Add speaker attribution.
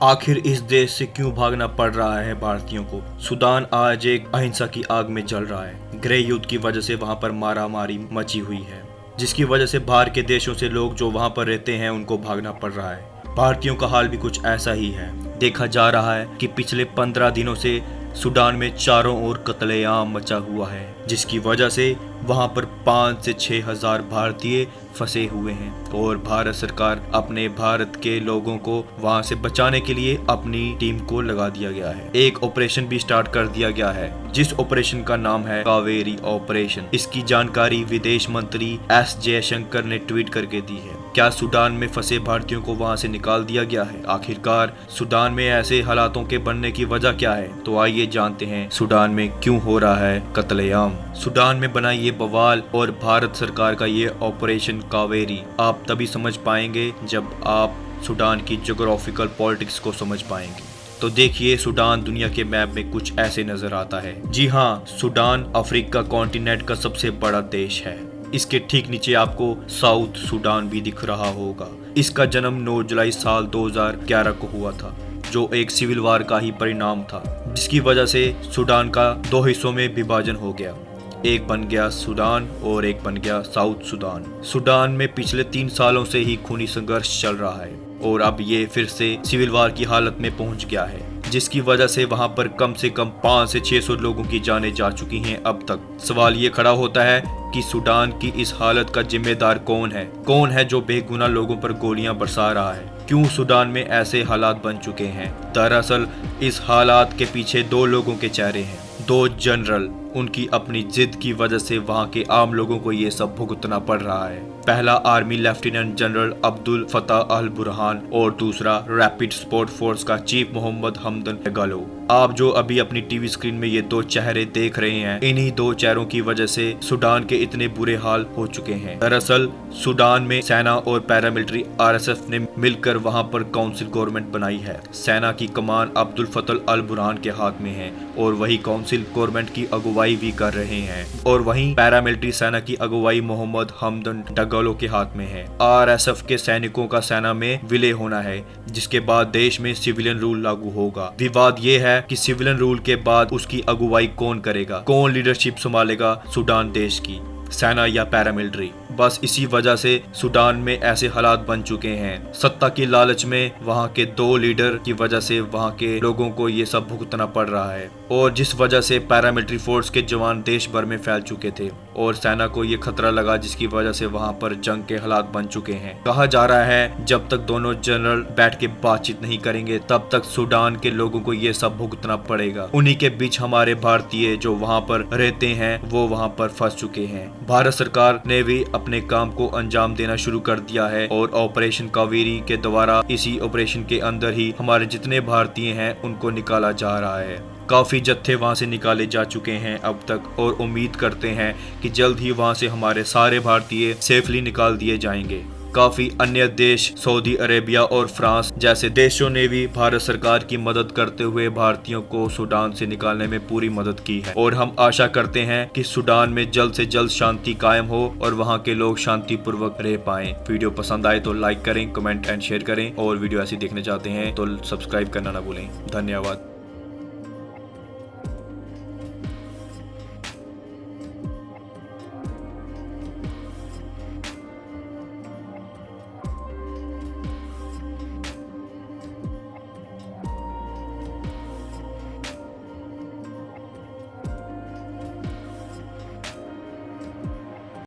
Speaker 1: आखिर इस देश से क्यों भागना पड़ रहा है भारतीयों को। सूडान आज एक अहिंसा की आग में जल रहा है। गृह युद्ध की वजह से वहां पर मारामारी मची हुई है, जिसकी वजह से बाहर के देशों से लोग जो वहां पर रहते हैं उनको भागना पड़ रहा है। भारतीयों का हाल भी कुछ ऐसा ही है। देखा जा रहा है कि पिछले 15 दिनों से सूडान में चारों ओर कत्लेआम मचा हुआ है, जिसकी वजह से वहां पर 5 से 6 हजार भारतीय फंसे हुए हैं और भारत सरकार अपने भारत के लोगों को वहां से बचाने के लिए अपनी टीम को लगा दिया गया है। एक ऑपरेशन भी स्टार्ट कर दिया गया है, जिस ऑपरेशन का नाम है कावेरी ऑपरेशन। इसकी जानकारी विदेश मंत्री एस जयशंकर ने ट्वीट करके दी है। क्या सूडान में फंसे भारतीयों को वहां से निकाल दिया गया है? आखिरकार सूडान में ऐसे हालातों के बनने की वजह क्या है? तो आइए जानते हैं सूडान में क्यों हो रहा है कत्लेआम। सूडान में बना ये बवाल और भारत सरकार का ये ऑपरेशन कावेरी आप तभी समझ पाएंगे जब आप सूडान की ज्योग्राफिकल पॉलिटिक्स को समझ पाएंगे। तो देखिए, सूडान दुनिया के मैप में कुछ ऐसे नजर आता है। जी हाँ, सूडान अफ्रीका कॉन्टिनेंट का सबसे बड़ा देश है। इसके ठीक नीचे आपको साउथ सूडान भी दिख रहा होगा। इसका जन्म 9 जुलाई साल 2011 को हुआ था, जो एक सिविल वार का ही परिणाम था, जिसकी वजह से सूडान का 2 हिस्सों में विभाजन हो गया। एक बन गया सूडान और एक बन गया साउथ सूडान। सूडान में पिछले 3 सालों से ही खूनी संघर्ष चल रहा है और अब ये फिर से सिविल वार की हालत में पहुंच गया है, जिसकी वजह से वहां पर कम से कम 5 से 600 लोगों की जानें जा चुकी हैं अब तक। सवाल ये खड़ा होता है कि सूडान की इस हालत का जिम्मेदार कौन है? कौन है जो बेगुनाह लोगों पर गोलियां बरसा रहा है? क्यों सूडान में ऐसे हालात बन चुके हैं? दरअसल इस हालात के पीछे 2 लोगों के चेहरे हैं। 2 जनरल, उनकी अपनी जिद की वजह से वहां के आम लोगों को ये सब भुगतना पड़ रहा है। पहला army lieutenant general Abdul Fattah al Burhan और दूसरा रैपिड सपोर्ट फोर्स का चीफ मोहम्मद हमदन डगालो। आप जो अभी अपनी टीवी स्क्रीन में ये 2 चेहरे देख रहे हैं, इन्हीं 2 चेहरों की वजह से सूडान के इतने बुरे हाल हो चुके हैं। दरअसल सूडान में सेना और पैरामिलिट्री आरएसएफ ने मिलकर वहां पर काउंसिल गवर्नमेंट बनाई है। सेना की कमान अब्दुल फतह अल बुरहान के हाथ में है और वही काउंसिल गवर्नमेंट की अगुवाई भी कर रहे हैं, और वहीं पैरामिलिट्री सेना की अगुवाई मोहम्मद हमदन डगालो के हाथ में है। आरएसएफ के सैनिकों का सेना में विलय होना है, जिसके बाद देश में सिविलियन रूल लागू होगा। विवाद ये है कि सिविलियन रूल के बाद उसकी अगुवाई कौन करेगा? कौन लीडरशिप संभालेगा सूडान देश की, सेना या पैरामिलिट्री? बस इसी वजह से सूडान में ऐसे हालात बन चुके हैं। सत्ता की लालच में वहां के 2 लीडर की वजह से वहां के लोगों को ये सब भुगतना पड़ रहा है, और जिस वजह से पैरामिलिट्री फोर्स के जवान देश भर में फैल चुके थे और सेना को ये खतरा लगा, जिसकी वजह से वहां पर जंग के हालात बन चुके हैं। कहा जा रहा है जब तक दोनों जनरल बैठ के बातचीत नहीं करेंगे तब तक सूडान के लोगों को ये सब भुगतना पड़ेगा। उन्हीं के बीच हमारे भारतीय जो वहां पर रहते हैं वो वहां पर फंस चुके हैं। भारत सरकार ने भी अपने काम को अंजाम देना शुरू कर दिया है और ऑपरेशन कावेरी के द्वारा इसी ऑपरेशन के अंदर ही हमारे जितने भारतीय हैं उनको निकाला जा रहा है। काफी जत्थे वहां से निकाले जा चुके हैं अब तक, और उम्मीद करते हैं कि जल्द ही वहां से हमारे सारे भारतीय सेफली निकाल दिए जाएंगे। काफी अन्य देश सऊदी अरेबिया और फ्रांस जैसे देशों ने भी भारत सरकार की मदद करते हुए भारतीयों को सूडान से निकालने में पूरी मदद की है, और हम आशा करते हैं कि सूडान में जल्द से जल्द शांति कायम हो और वहां के लोग शांतिपूर्वक रह पाएं। वीडियो पसंद आए तो लाइक करें, कमेंट एंड शेयर करें, और वीडियो ऐसी देखने चाहते हैं तो सब्सक्राइब करना ना भूलें। धन्यवाद।